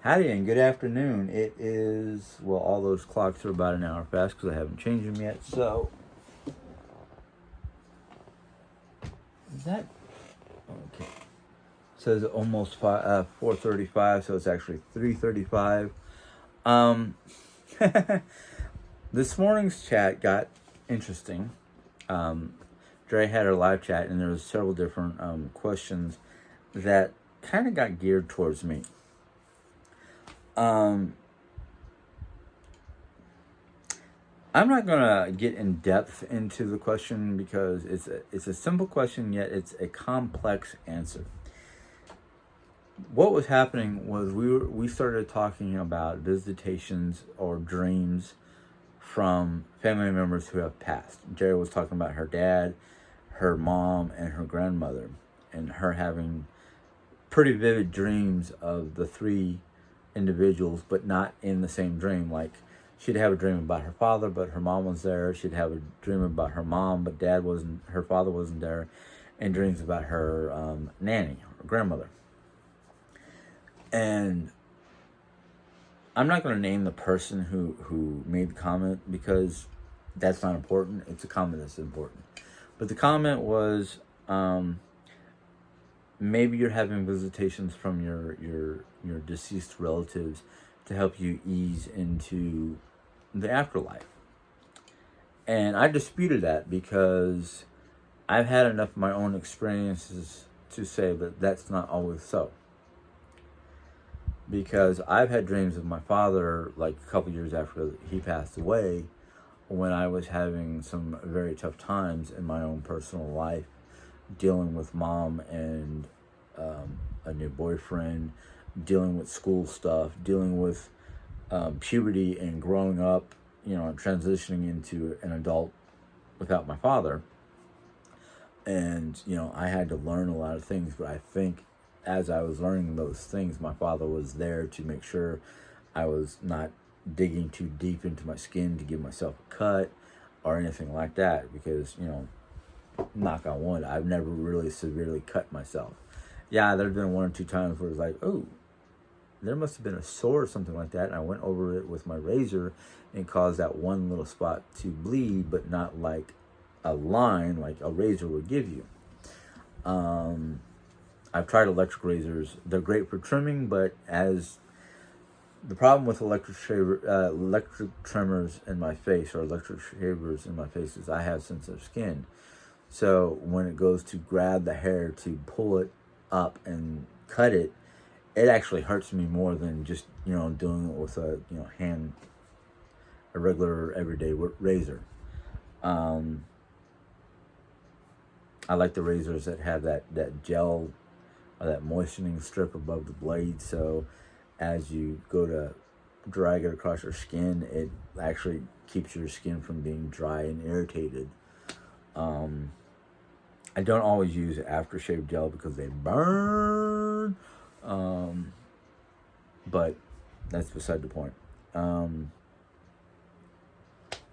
Howdy and good afternoon. It is, well, all those clocks are about an hour fast because I haven't changed them yet. So, is that, okay. It says almost 4:35, so it's actually 3:35. Um, this morning's chat got interesting. Dre had our live chat, and there was several different questions that kind of got geared towards me. I'm not gonna get in depth into the question because it's a simple question, yet it's a complex answer. What was happening was we started talking about visitations or dreams from family members who have passed. Jerry was talking about her dad, her mom, and her grandmother, and her having pretty vivid dreams of the three individuals, but not in the same dream. Like, she'd have a dream about her father, but her mom was there. She'd have a dream about her mom, but dad wasn't, her father wasn't there, and dreams about her nanny, her grandmother. And I'm not going to name the person who made the comment because that's not important. It's a comment that's important. But the comment was, maybe you're having visitations from your deceased relatives to help you ease into the afterlife. And I disputed that because I've had enough of my own experiences to say that that's not always so. Because I've had dreams of my father like a couple years after he passed away, when I was having some very tough times in my own personal life, dealing with mom and a new boyfriend, dealing with school stuff, dealing with puberty and growing up, transitioning into an adult without my father. And, I had to learn a lot of things, but I think as I was learning those things, my father was there to make sure I was not digging too deep into my skin to give myself a cut or anything like that, because, knock on wood, I've never really severely cut myself. Yeah, there's been one or two times where it's like, oh, there must have been a sore or something like that, and I went over it with my razor and caused that one little spot to bleed, but not like a line like a razor would give you. I've tried electric razors. They're great for trimming, but as the problem with electric trimmers in my face, or electric shavers in my face, is I have sensitive skin. So when it goes to grab the hair to pull it up and cut it, it actually hurts me more than just, doing it with a, a regular everyday razor. I like the razors that have that gel or that moistening strip above the blade, so as you go to drag it across your skin, it actually keeps your skin from being dry and irritated. I don't always use aftershave gel because they burn, but that's beside the point.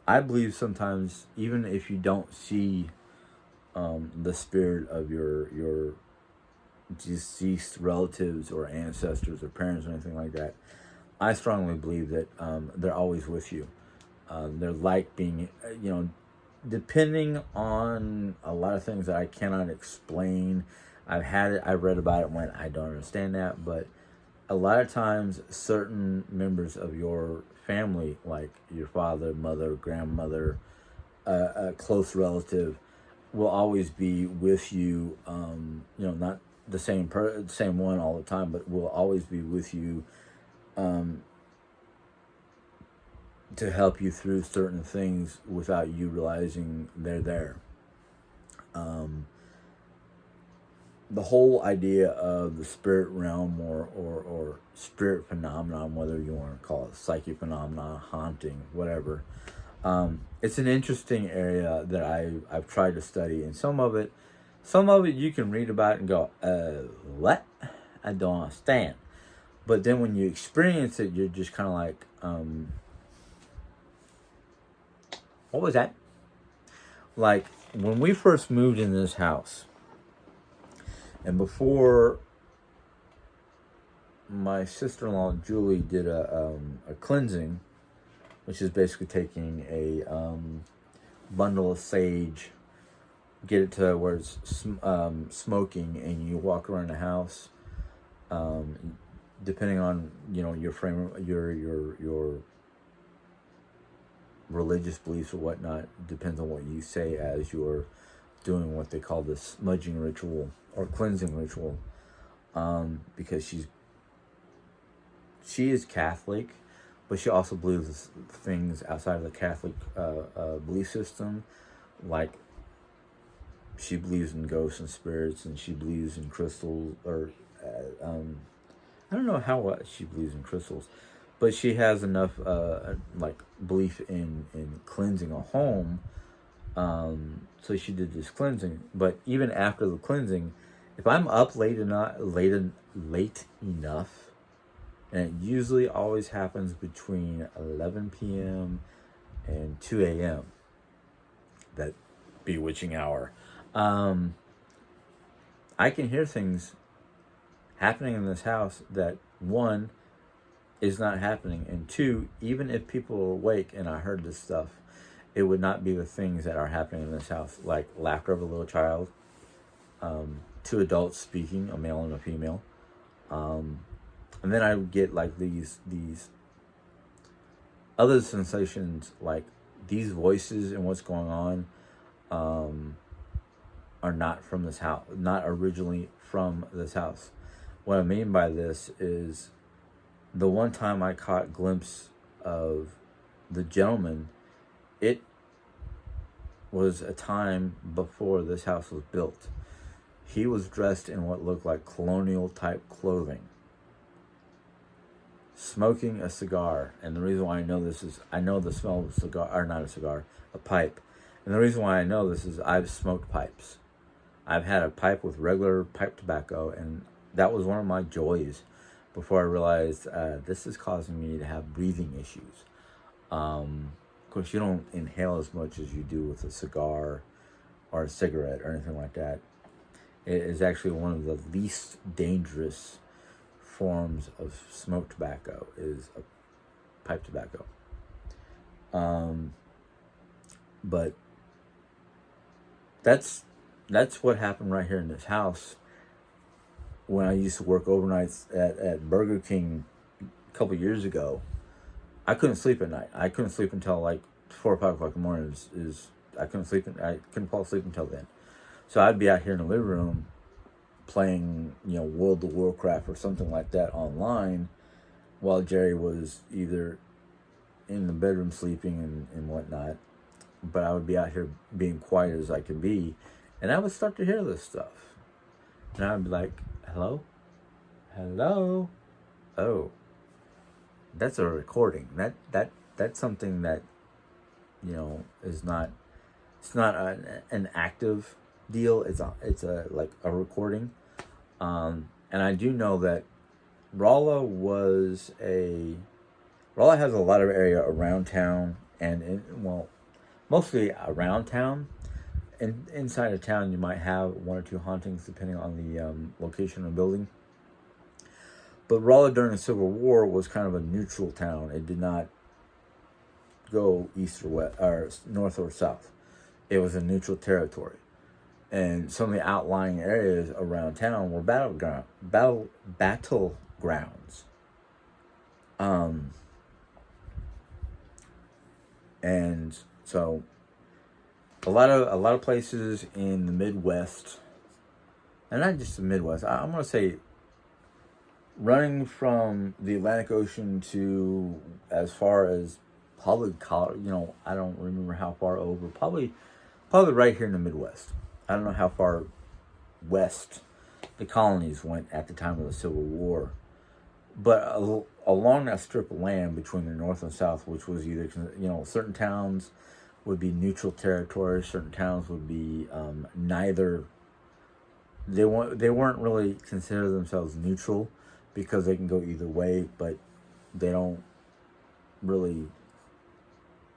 I believe sometimes, even if you don't see the spirit of your deceased relatives or ancestors or parents or anything like that, I strongly believe that they're always with you. They're like being, depending on a lot of things that I cannot explain. I've read about it, when I don't understand that, but a lot of times certain members of your family, like your father, mother, grandmother, a close relative, will always be with you. Not the same one all the time, but will always be with you to help you through certain things without you realizing they're there. The whole idea of the spirit realm or spirit phenomenon, whether you want to call it psychic phenomenon, haunting, whatever, it's an interesting area that I've tried to study, and some of it you can read about and go, what? I don't understand. But then when you experience it, you're just kind of like, what was that? Like, when we first moved in this house, and before my sister-in-law Julie did a cleansing, which is basically taking a bundle of sage, get it to where it's smoking, and you walk around the house. Depending on your frame, your religious beliefs or whatnot, depends on what you say as you're doing what they call the smudging ritual or cleansing ritual. Because she is Catholic, but she also believes things outside of the Catholic belief system, like she believes in ghosts and spirits, and she believes in crystals, or I don't know how she believes in crystals, but she has enough like belief in cleansing a home. So she did this cleansing, but even after the cleansing, if I'm up late enough, and it usually always happens between 11 p.m. and 2 a.m., that bewitching hour, I can hear things happening in this house that, one, is not happening, and two, even if people are awake and I heard this stuff, it would not be the things that are happening in this house, like laughter of a little child, two adults speaking, a male and a female, and then I would get like these other sensations, like these voices and what's going on are not from this house, not originally from this house. What I mean by this is, the one time I caught a glimpse of the gentleman, it was a time before this house was built. He was dressed in what looked like colonial type clothing, smoking a cigar. And the reason why I know this is, I know the smell of a cigar, or not a cigar, a pipe. And the reason why I know this is, I've smoked pipes. I've had a pipe with regular pipe tobacco, and that was one of my joys before I realized this is causing me to have breathing issues. Of course, you don't inhale as much as you do with a cigar or a cigarette or anything like that. It is actually one of the least dangerous forms of smoked tobacco, is a pipe tobacco. But that's what happened right here in this house. When I used to work overnights at Burger King a couple years ago, I couldn't sleep at night. I couldn't sleep until like 4 or 5 o'clock in the morning. I couldn't sleep. I couldn't fall asleep until then. So I'd be out here in the living room playing, World of Warcraft or something like that online, while Jerry was either in the bedroom sleeping and whatnot. But I would be out here being quiet as I could be, and I would start to hear this stuff, and I'd be like, "Hello, hello, oh, that's a recording. That's something that, is not. It's not an active deal. It's a like a recording, and I do know that Rolla has a lot of area around town, and mostly around town. And inside of town, you might have 1 or 2 hauntings depending on the location of the building. But Rolla during the Civil War was kind of a neutral town. It did not go east or west, or north or south. It was a neutral territory. And some of the outlying areas around town were battlegrounds. And so a lot of places in the Midwest, and not just the Midwest, I'm going to say running from the Atlantic Ocean to as far as probably Colorado, I don't remember how far over, probably right here in the Midwest. I don't know how far west the colonies went at the time of the Civil War, but along that strip of land between the North and South, which was either, certain towns would be neutral territory, certain towns would be neither. They weren't really consider themselves neutral, because they can go either way, but they don't really,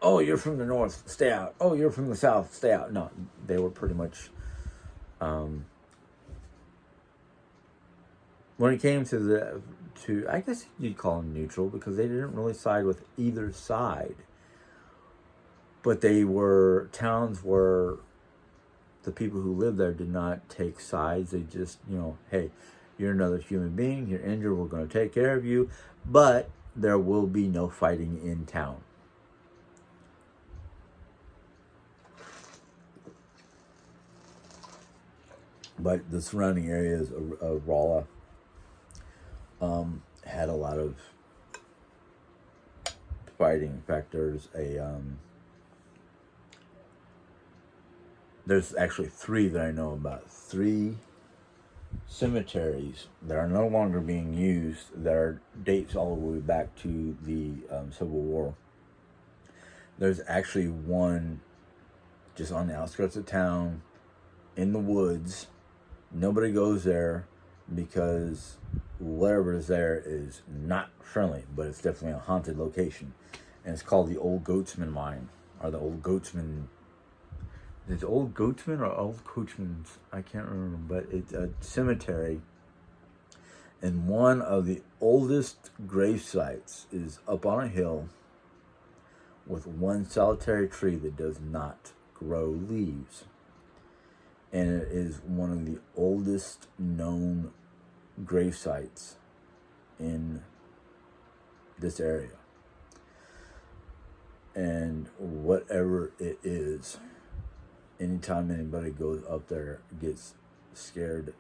oh, you're from the North, stay out. Oh, you're from the South, stay out. No, they were pretty much when it came to I guess you'd call them neutral because they didn't really side with either side, but they were towns where the people who lived there did not take sides. They just, hey, you're another human being, you're injured, we're going to take care of you, but there will be no fighting in town. But the surrounding areas of Rolla had a lot of fighting. In fact, there's actually three that I know about. Three cemeteries that are no longer being used that are dates all the way back to the Civil War. There's actually one just on the outskirts of town in the woods. Nobody goes there because whatever is there is not friendly, but it's definitely a haunted location. And it's called the Old Goatsman Mine, or the Old Goatsman. Is it Old Goatsman or Old Coachman's? I can't remember, but it's a cemetery. And one of the oldest grave sites is up on a hill with one solitary tree that does not grow leaves. And it is one of the oldest known grave sites in this area. And whatever it is, anytime anybody goes up there, gets scared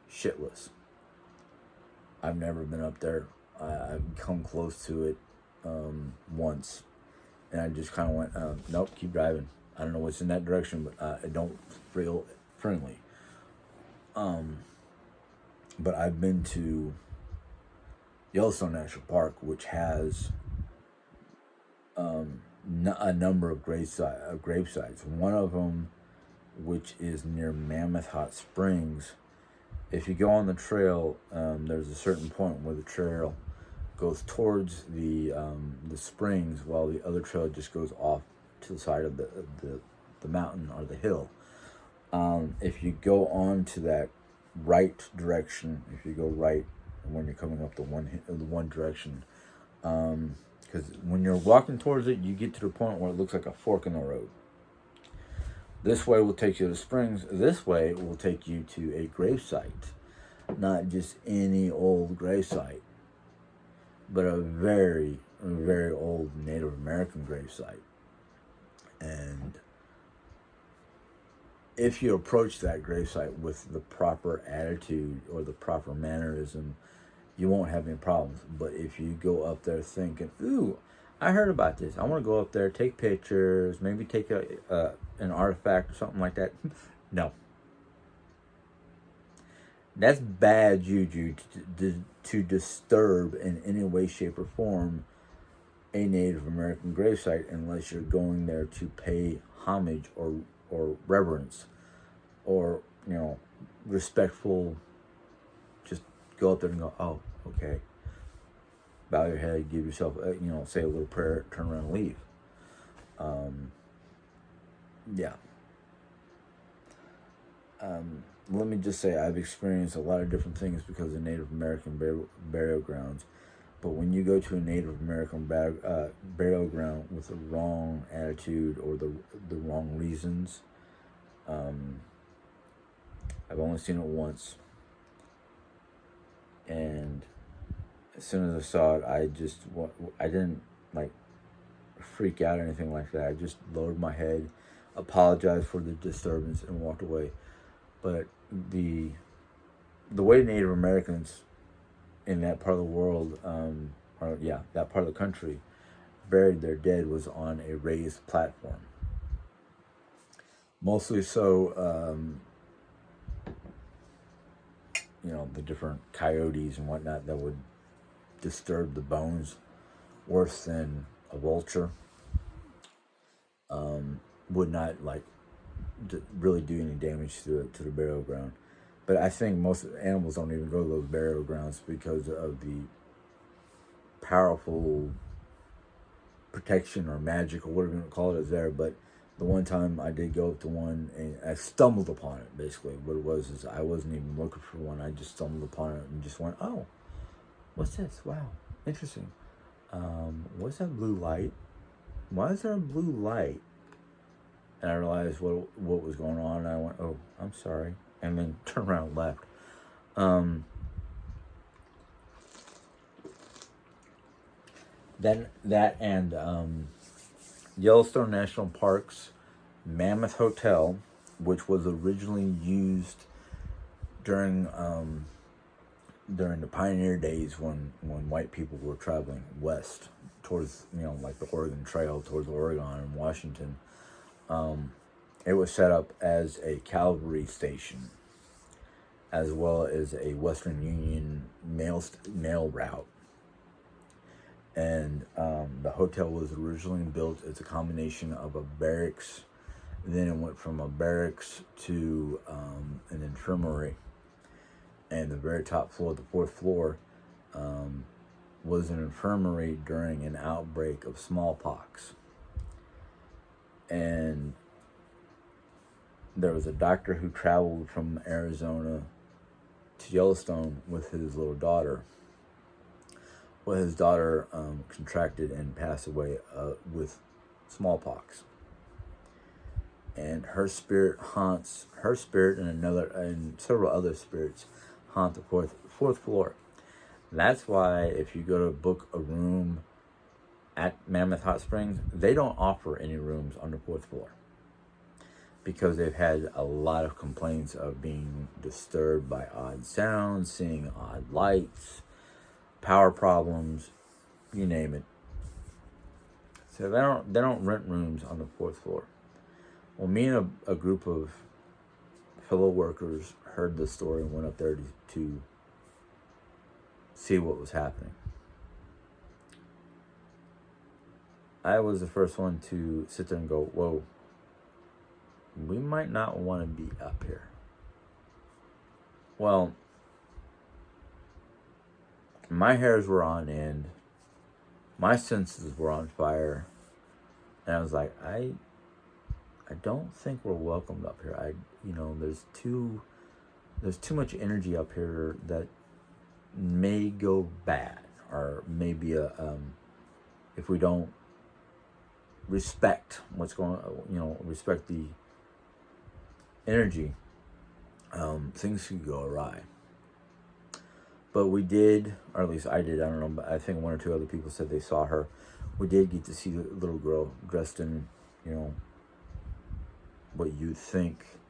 shitless. I've never been up there. I've come close to it once, and I just kind of went, nope, keep driving. I don't know what's in that direction, but I don't feel friendly. But I've been to Yellowstone National Park, which has a number of grave sites. One of them, which is near Mammoth Hot Springs. If you go on the trail, there's a certain point where the trail goes towards the springs, while the other trail just goes off to the side of the mountain or the hill. If you go on to that right direction, if you go right when you're coming up the one direction, because when you're walking towards it, you get to the point where it looks like a fork in the road. This way will take you to the springs. This way will take you to a grave site. Not just any old grave site, but a very, very old Native American grave site. And if you approach that grave site with the proper attitude or the proper mannerism, you won't have any problems. But if you go up there thinking, ooh, I heard about this, I want to go up there, take pictures, maybe take an artifact or something like that. No. That's bad juju to disturb in any way, shape, or form a Native American gravesite unless you're going there to pay homage or reverence or, respectful. Just go up there and go, oh, okay. Bow your head, give yourself, say a little prayer, turn around and leave. Yeah. Let me just say I've experienced a lot of different things because of Native American burial grounds. But when you go to a Native American burial ground with the wrong attitude or the wrong reasons, I've only seen it once. And as soon as I saw it, I didn't freak out or anything like that. I just lowered my head, apologized for the disturbance, and walked away. But the way Native Americans in that part of the world, that part of the country, buried their dead was on a raised platform. Mostly so, the different coyotes and whatnot that would disturb the bones worse than a vulture. Would not really do any damage to the burial ground. But I think most animals don't even go to those burial grounds because of the powerful protection or magic or whatever you want to call it is there. But The one time I did go up to one and I stumbled upon it. Basically, what it was is I wasn't even looking for one. I just stumbled upon it and just went, "Oh, what's this? Wow, interesting. What's that blue light? Why is there a blue light?" And I realized what was going on. And I went, "Oh, I'm sorry," and then turned around and left. Then that and Yellowstone National Park's Mammoth Hotel, which was originally used during the pioneer days when white people were traveling west towards, like the Oregon Trail towards Oregon and Washington. It was set up as a cavalry station, as well as a Western Union mail route. And the hotel was originally built as a combination of a barracks. Then it went from a barracks to an infirmary. And the very top floor, the fourth floor, was an infirmary during an outbreak of smallpox. And there was a doctor who traveled from Arizona to Yellowstone with his little daughter. Well, his daughter contracted and passed away with smallpox. And her spirit and several other spirits haunt the fourth floor. That's why if you go to book a room at Mammoth Hot Springs, they don't offer any rooms on the fourth floor, because they've had a lot of complaints of being disturbed by odd sounds, seeing odd lights, power problems, you name it. So they don't rent rooms on the fourth floor. Well, me and a group of fellow workers heard the story and went up there to see what was happening. I was the first one to sit there and go, "Whoa, we might not want to be up here." Well, my hairs were on end, my senses were on fire, and I was like, I don't think we're welcomed up here. There's too much energy up here that may go bad, or maybe if we don't respect what's going on, respect the energy, things could go awry. But we did, or at least I did, I don't know, but I think one or two other people said they saw her. We did get to see the little girl dressed in, what you'd think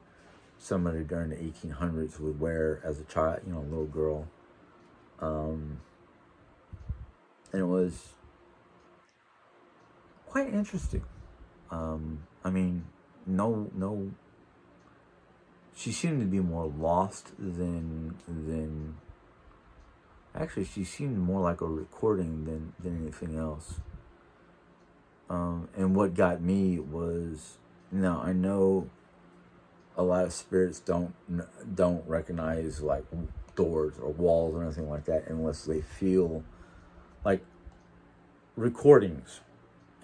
somebody during the 1800s would wear as a child, a little girl. And it was quite interesting. No, she seemed to be more lost than actually, she seemed more like a recording than anything else. And what got me was, now I know a lot of spirits don't recognize like doors or walls or anything like that unless they feel like recordings,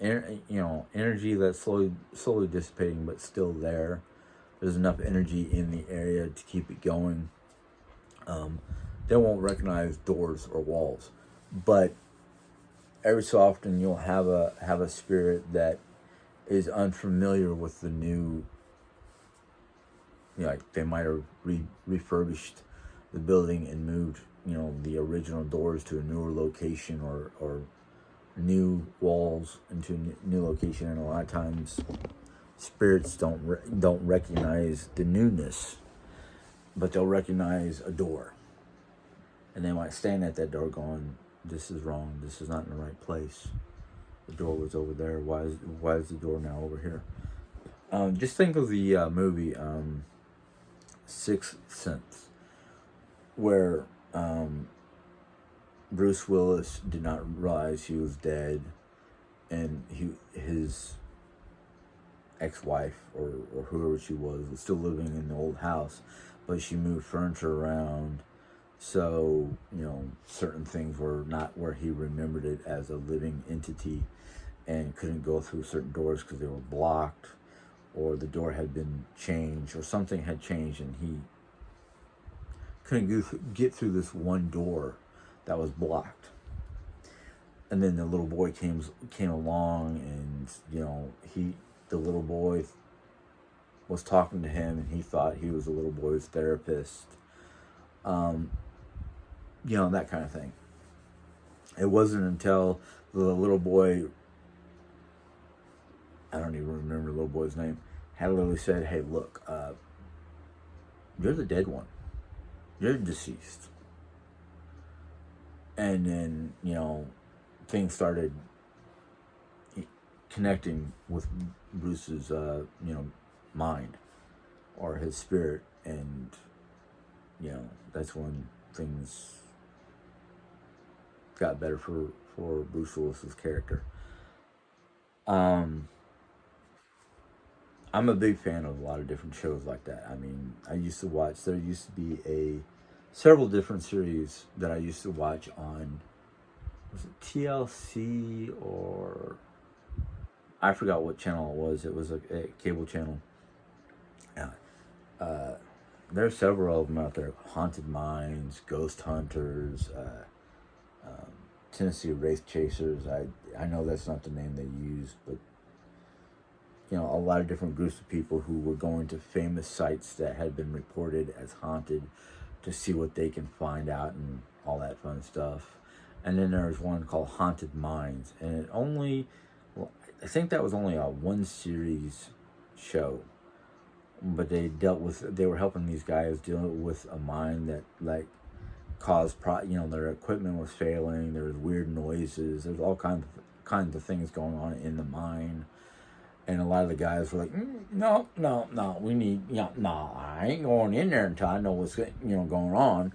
energy that's slowly dissipating but still there. There's enough energy in the area to keep it going. They won't recognize doors or walls, but every so often you'll have a spirit that is unfamiliar with the new. Like they might have refurbished the building and moved, the original doors to a newer location, or new walls into a new location. And a lot of times, spirits don't recognize the newness, but they'll recognize a door. And they might stand at that door going, "This is wrong. This is not in the right place. The door was over there. Why is the door now over here?" Just think of the movie Sixth Sense, where Bruce Willis did not realize he was dead, and his ex-wife or whoever she was still living in the old house, but she moved furniture around. So, certain things were not where he remembered it as a living entity, and couldn't go through certain doors because they were blocked, or the door had been changed, or something had changed, and he couldn't get through this one door that was blocked. And then the little boy came along, and the little boy was talking to him, and he thought he was the little boy's therapist. That kind of thing. It wasn't until the little boy, I don't even remember the little boy's name, had literally said, "Hey, look, you're the dead one. You're deceased." And then, things started connecting with Bruce's, mind or his spirit. And, that's when things got better for Bruce Willis's character. I'm a big fan of a lot of different shows like that. I mean, there used to be several different series that I used to watch on, was it TLC, or I forgot what channel it was. It was a cable channel. Yeah. There's several of them out there. Haunted Minds, Ghost Hunters, Tennessee Wraith Chasers. I know that's not the name they use, but a lot of different groups of people who were going to famous sites that had been reported as haunted to see what they can find out and all that fun stuff. And then there's one called Haunted Minds, and I think that was only a one series show, but they were helping these guys deal with a mine that caused their equipment was failing. There was weird noises. There's all kinds of things going on in the mine. And a lot of the guys were like, no, we need, I ain't going in there until I know what's, going on.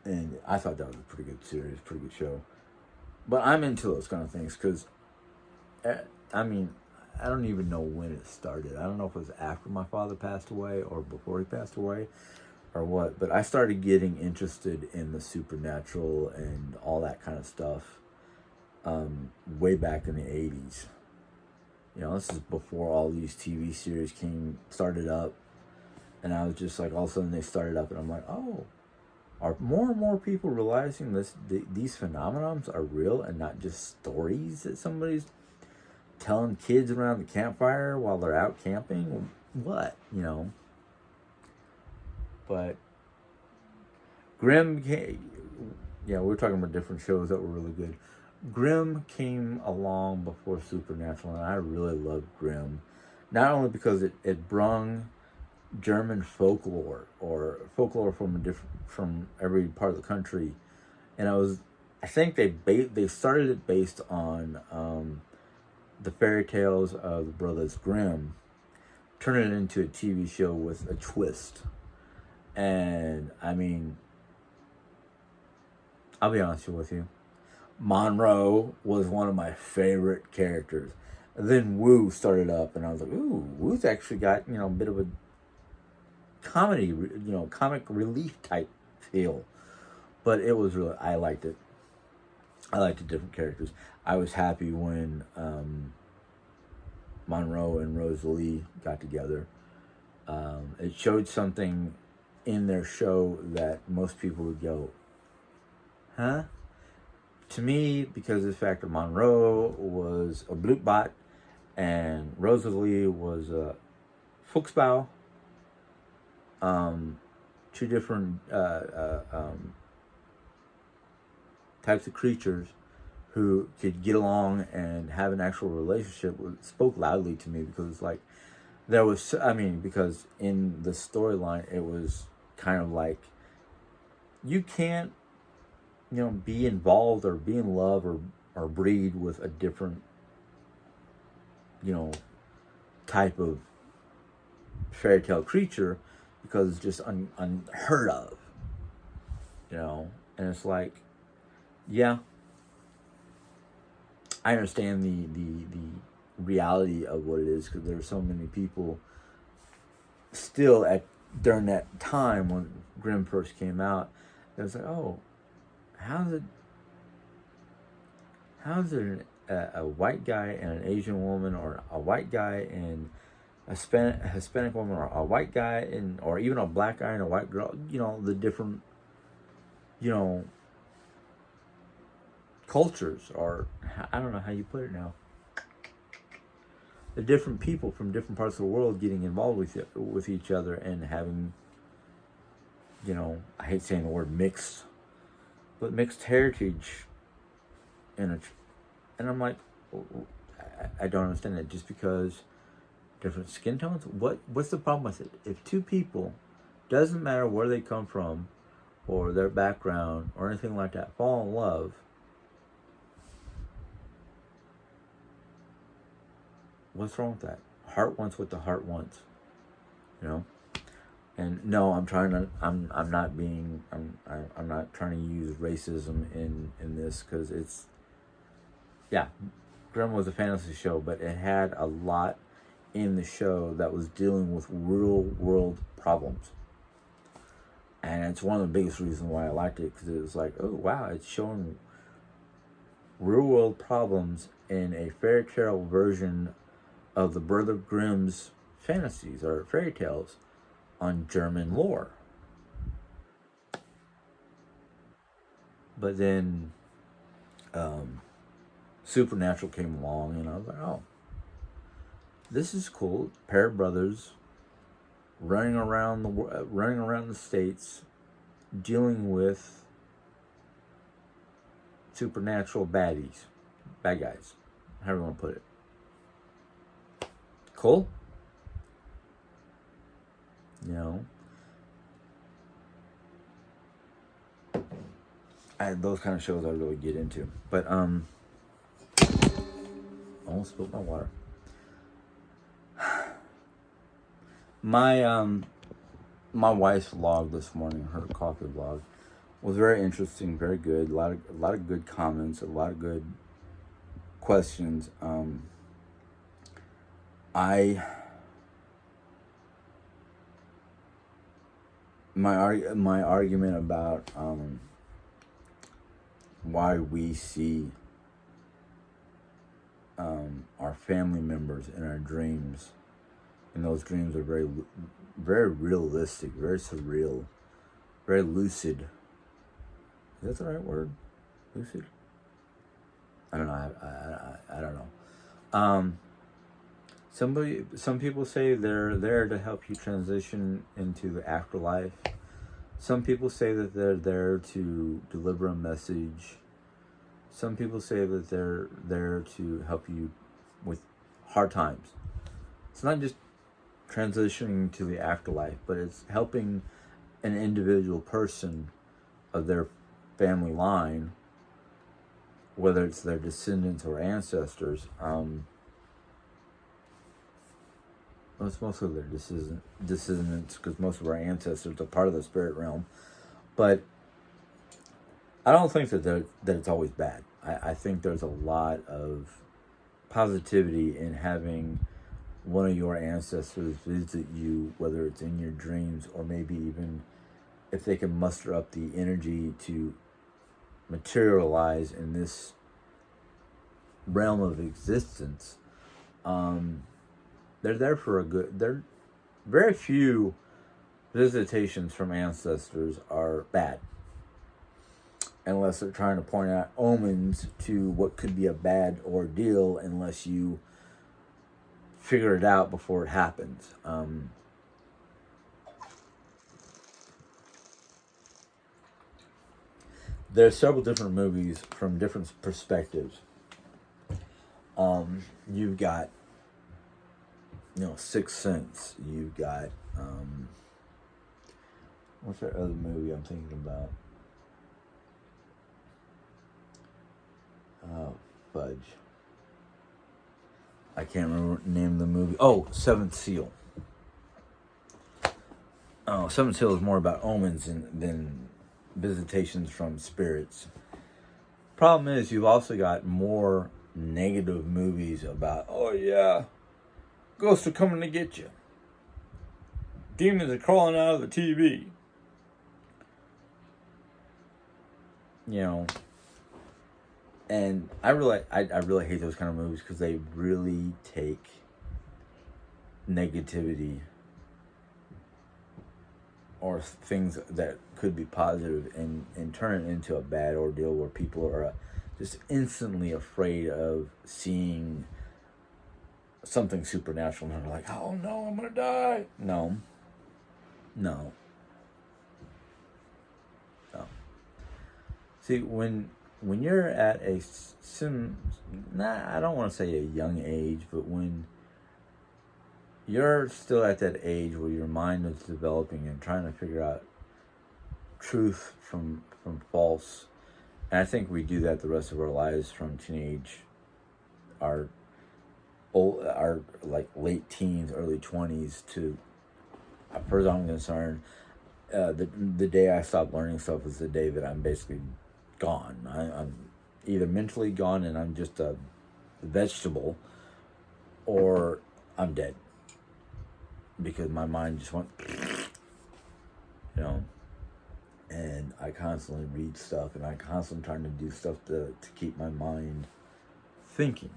And I thought that was a pretty good series, pretty good show. But I'm into those kind of things because, I don't even know when it started. I don't know if it was after my father passed away or before he passed away or what. But I started getting interested in the supernatural and all that kind of stuff. Way back in the 80s. This is before all these TV series started up, and I was just like, all of a sudden they started up, and I'm like, oh, are more and more people realizing these phenomenons are real and not just stories that somebody's telling kids around the campfire while they're out camping? What, But Grimm we were talking about different shows that were really good. Grimm came along before Supernatural, and I really loved Grimm. Not only because it brung German folklore or folklore from every part of the country, and I think they started it based on the fairy tales of the Brothers Grimm, turning it into a TV show with a twist. And I'll be honest with you, Monroe was one of my favorite characters. And then Wu started up, and I was like, ooh, Wu's actually got, a bit of a comedy, comic relief type feel. But it was really, I liked it. I liked the different characters. I was happy when Monroe and Rosalie got together. It showed something in their show that most people would go, huh? To me, because of the fact that Monroe was a Blutbot and Rosalie was a Fuchsbau, two different types of creatures who could get along and have an actual relationship, spoke loudly to me, because because in the storyline it was kind of like, you can't be involved or be in love or breed with a different, type of fairy tale creature, because it's just unheard of, and it's like, yeah, I understand the reality of what it is, because there are so many people still during that time when Grimm first came out, it was like, oh, how's it a white guy and an Asian woman, or a white guy and a Hispanic woman, or a white guy and, or even a black guy and a white girl. You know, the different, you know, cultures, or I don't know how you put it now. The different people from different parts of the world getting involved with each other and having, you know, I hate saying the word mixed, but mixed heritage in a, and I'm like, I don't understand that. Just because different skin tones, what's the problem with it? If two people, doesn't matter where they come from or their background or anything like that, fall in love, what's wrong with that? Heart wants what the heart wants, you know. And no, I'm not trying to use racism in this, because it's, yeah, Grimm was a fantasy show, but it had a lot in the show that was dealing with real world problems. And it's one of the biggest reasons why I liked it, because it was like, oh wow, it's showing real world problems in a fairy tale version of the Brother Grimm's fantasies or fairy tales on German lore. But then Supernatural came along, and I was like, oh, this is cool. Pair of brothers running around the states, dealing with supernatural bad guys, however you want to put it. Cool. You know, those kind of shows I really get into. But I almost spilled my water. My wife's vlog this morning, her coffee vlog, was very interesting, very good. A lot of good comments, a lot of good questions. My argument about why we see our family members in our dreams, and those dreams are very, very realistic, very surreal, very lucid. Is that the right word? Lucid? I don't know. I don't know. Some people say they're there to help you transition into the afterlife. Some people say that they're there to deliver a message. Some people say that they're there to help you with hard times. It's not just transitioning to the afterlife, but it's helping an individual person of their family line, whether it's their descendants or ancestors. Well, it's mostly their descendants, because most of our ancestors are part of the spirit realm. But I don't think that it's always bad. I think there's a lot of positivity in having one of your ancestors visit you, whether it's in your dreams or maybe even if they can muster up the energy to materialize in this realm of existence. They're there for a good. They're very few visitations from ancestors are bad, unless they're trying to point out omens to what could be a bad ordeal, unless you figure it out before it happens. There's several different movies from different perspectives. You've got, Sixth Sense. You've got, what's that other movie I'm thinking about? Oh, fudge. I can't remember the name of the movie. Oh, Seventh Seal. Oh, Seventh Seal is more about omens than visitations from spirits. Problem is, you've also got more negative movies about, oh yeah, ghosts are coming to get you. Demons are crawling out of the TV. And I really hate those kind of movies because they really take negativity or things that could be positive and turn it into a bad ordeal where people are just instantly afraid of seeing something supernatural and they're like, oh no, I'm gonna die. No, no, no. See, when you're at a I don't want to say a young age, but when you're still at that age where your mind is developing and trying to figure out truth from false, and I think we do that the rest of our lives from teenage, our our like late teens, early 20s to, as far as I'm concerned, the day I stop learning stuff is the day that I'm basically gone. I'm either mentally gone and I'm just a vegetable, or I'm dead because my mind just went, you know. And I constantly read stuff, and I constantly trying to do stuff to keep my mind thinking.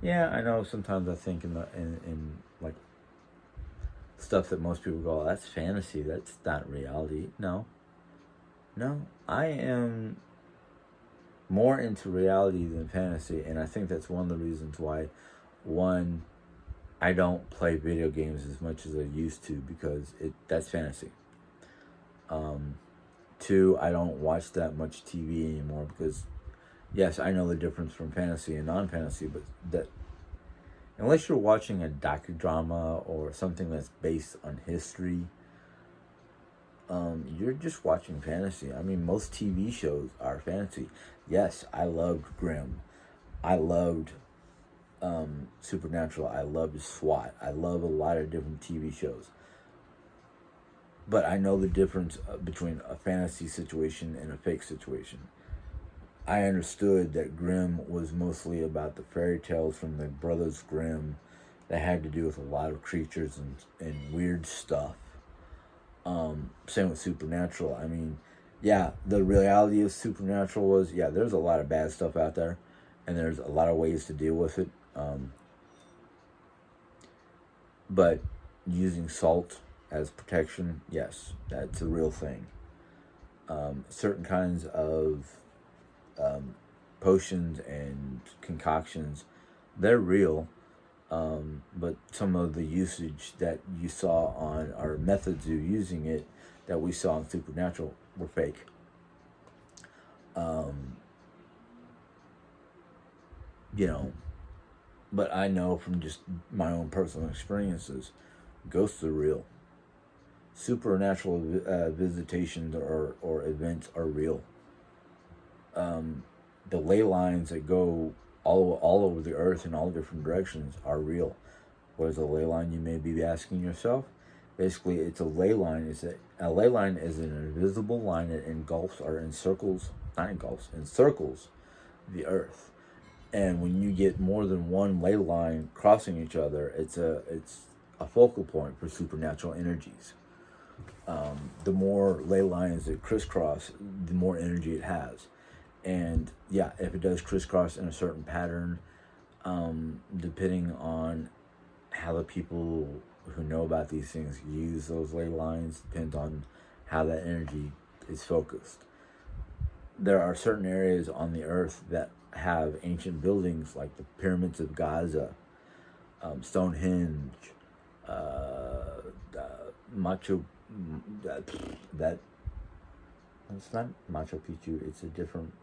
Yeah, I know sometimes I think in like stuff that most people go, oh, that's fantasy, that's not reality. No, I am more into reality than fantasy, and I think that's one of the reasons why, one, I don't play video games as much as I used to because that's fantasy. Two, I don't watch that much TV anymore because, yes, I know the difference from fantasy and non-fantasy, but that unless you're watching a docudrama or something that's based on history, you're just watching fantasy. I mean, most TV shows are fantasy. Yes, I loved Grimm. I loved Supernatural. I loved SWAT. I love a lot of different TV shows. But I know the difference between a fantasy situation and a fake situation. I understood that Grimm was mostly about the fairy tales from the Brothers Grimm that had to do with a lot of creatures and weird stuff. Same with Supernatural. I mean, yeah, the reality of Supernatural was, yeah, there's a lot of bad stuff out there, and there's a lot of ways to deal with it. But using salt as protection, yes, that's a real thing. Certain kinds of potions and concoctions, they're real, but some of the usage that you saw on our methods of using it that we saw in Supernatural were fake. You know, but I know from just my own personal experiences, ghosts are real. Supernatural visitations or events are real. The ley lines that go all over the earth in all different directions are real. What is a ley line, you may be asking yourself? Basically, it's a ley line. A ley line is an invisible line that engulfs or encircles, not engulfs, encircles the earth. And when you get more than one ley line crossing each other, it's a focal point for supernatural energies. The more ley lines that crisscross, the more energy it has. And yeah, if it does crisscross in a certain pattern, depending on how the people who know about these things use those ley lines, depends on how that energy is focused. There are certain areas on the earth that have ancient buildings like the pyramids of Gaza, Stonehenge, Machu. That it's not Machu Picchu. It's a different.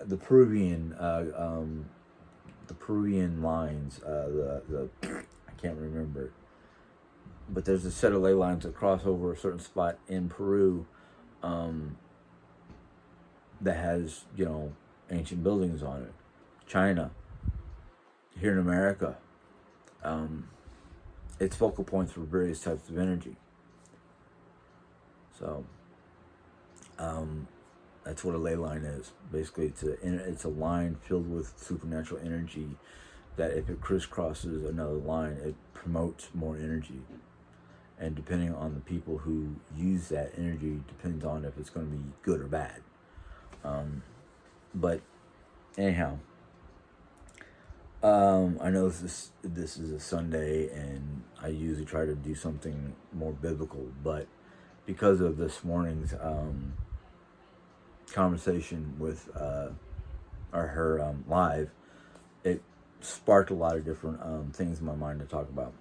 The Peruvian lines. The I can't remember, but there's a set of ley lines that cross over a certain spot in Peru. That has, ancient buildings on it. China, here in America, it's focal points for various types of energy. So, that's what a ley line is. Basically, it's a line filled with supernatural energy that if it crisscrosses another line, it promotes more energy. And depending on the people who use that energy, depends on if it's going to be good or bad. But anyhow, I know this is a Sunday, and I usually try to do something more biblical, but because of this morning's conversation with her live, it sparked a lot of different things in my mind to talk about.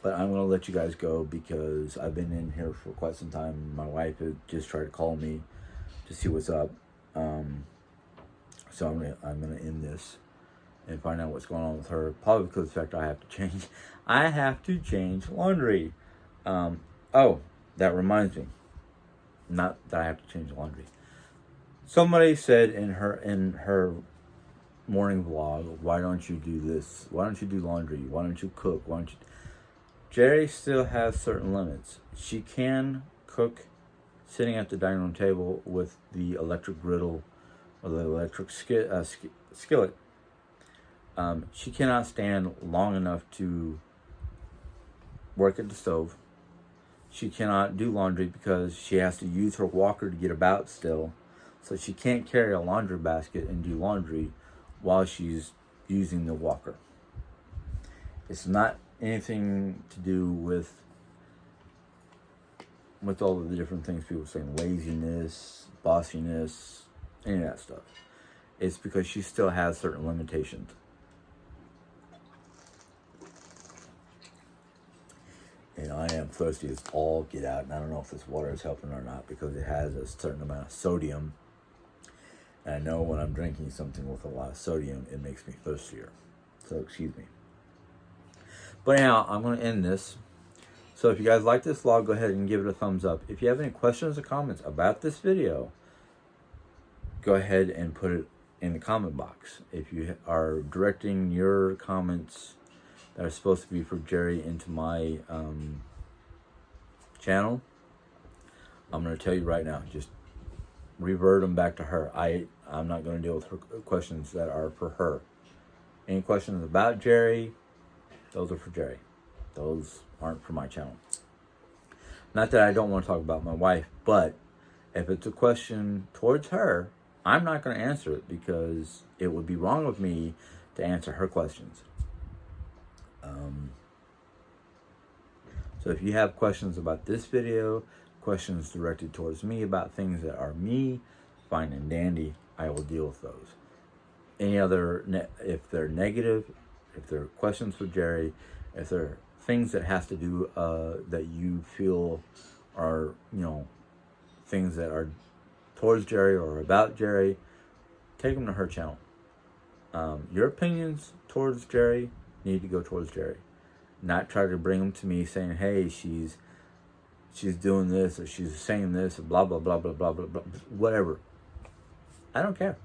But I'm going to let you guys go because I've been in here for quite some time. My wife had just tried to call me to see what's up. So I'm gonna end this and find out what's going on with her. Probably because of the fact I have to change laundry. Oh, that reminds me. Not that I have to change laundry. Somebody said in her morning vlog, why don't you do this? Why don't you do laundry? Why don't you cook? Why don't you? Jerry still has certain limits. She can cook sitting at the dining room table with the electric griddle or the electric skillet. She cannot stand long enough to work at the stove. She cannot do laundry because she has to use her walker to get about still. So she can't carry a laundry basket and do laundry while she's using the walker. It's not anything to do with all of the different things people say, laziness, bossiness, any of that stuff. It's because she still has certain limitations. And I am thirsty as all get out, and I don't know if this water is helping or not because it has a certain amount of sodium. And I know when I'm drinking something with a lot of sodium, it makes me thirstier. So excuse me. But anyhow, I'm going to end this. So if you guys like this vlog, go ahead and give it a thumbs up. If you have any questions or comments about this video, go ahead and put it in the comment box. If you are directing your comments that are supposed to be for Jerry into my channel, I'm going to tell you right now, just revert them back to her. I'm not going to deal with her questions that are for her. Any questions about Jerry, those are for Jerry. Those aren't for my channel. Not that I don't want to talk about my wife, but if it's a question towards her, I'm not going to answer it because it would be wrong of me to answer her questions. So if you have questions about this video, questions directed towards me about things that are me, fine and dandy, I will deal with those. Any other, if they're negative, if they're questions for Jerry, if they're things that has to do, that you feel are, things that are towards Jerry or about Jerry, take them to her channel. Your opinions towards Jerry need to go towards Jerry. Not try to bring them to me saying, hey, she's doing this or she's saying this or blah, blah, blah, blah, blah, blah, blah, whatever. I don't care.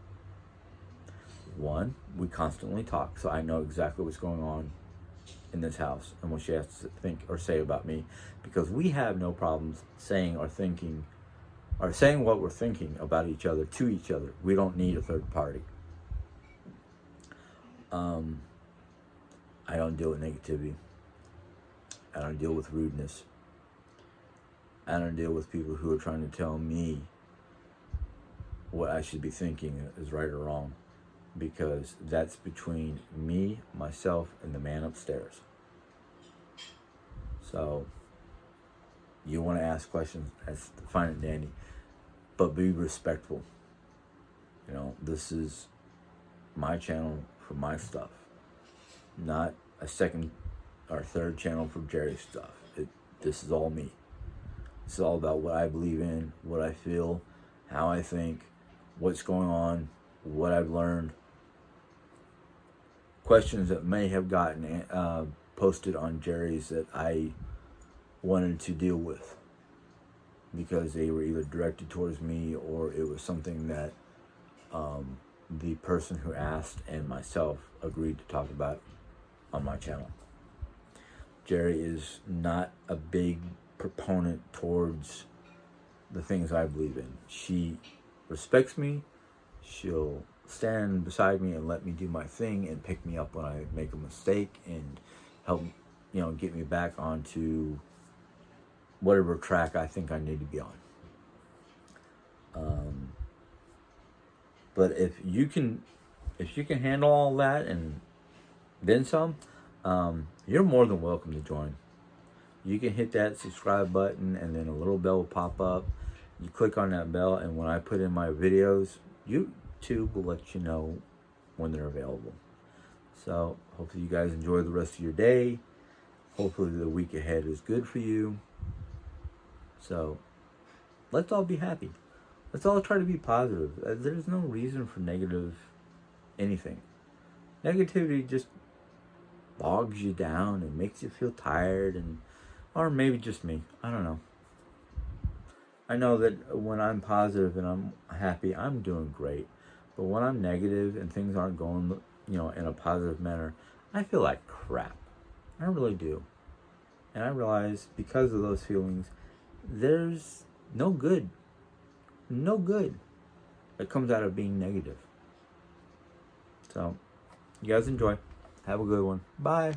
One, we constantly talk, so I know exactly what's going on in this house and what she has to think or say about me, because we have no problems saying or thinking or saying what we're thinking about each other to each other. We don't need a third party. I don't deal with negativity. I don't deal with rudeness. I don't deal with people who are trying to tell me what I should be thinking is right or wrong, because that's between me, myself, and the man upstairs. So, you want to ask questions, that's fine and dandy, but be respectful. This is my channel for my stuff, not a second or third channel for Jerry's stuff. This is all me. It's all about what I believe in, what I feel, how I think, what's going on, what I've learned. Questions that may have gotten posted on Jerry's that I wanted to deal with because they were either directed towards me or it was something that the person who asked and myself agreed to talk about on my channel. Jerry is not a big proponent towards the things I believe in. She respects me. She'll stand beside me and let me do my thing and pick me up when I make a mistake and help, get me back onto whatever track I think I need to be on. But if you can handle all that and then some, you're more than welcome to join. You can hit that subscribe button, and then a little bell will pop up. You click on that bell, and when I put in my videos, YouTube will let you know when they're available. So hopefully you guys enjoy the rest of your day. Hopefully the week ahead is good for you. So let's all be happy. Let's all try to be positive. There's no reason for negative anything. Negativity just bogs you down and makes you feel tired, and or maybe just me. I don't know. I know that when I'm positive and I'm happy, I'm doing great. But when I'm negative and things aren't going, in a positive manner, I feel like crap. I really do. And I realize because of those feelings, there's no good that comes out of being negative. So, you guys enjoy. Have a good one. Bye.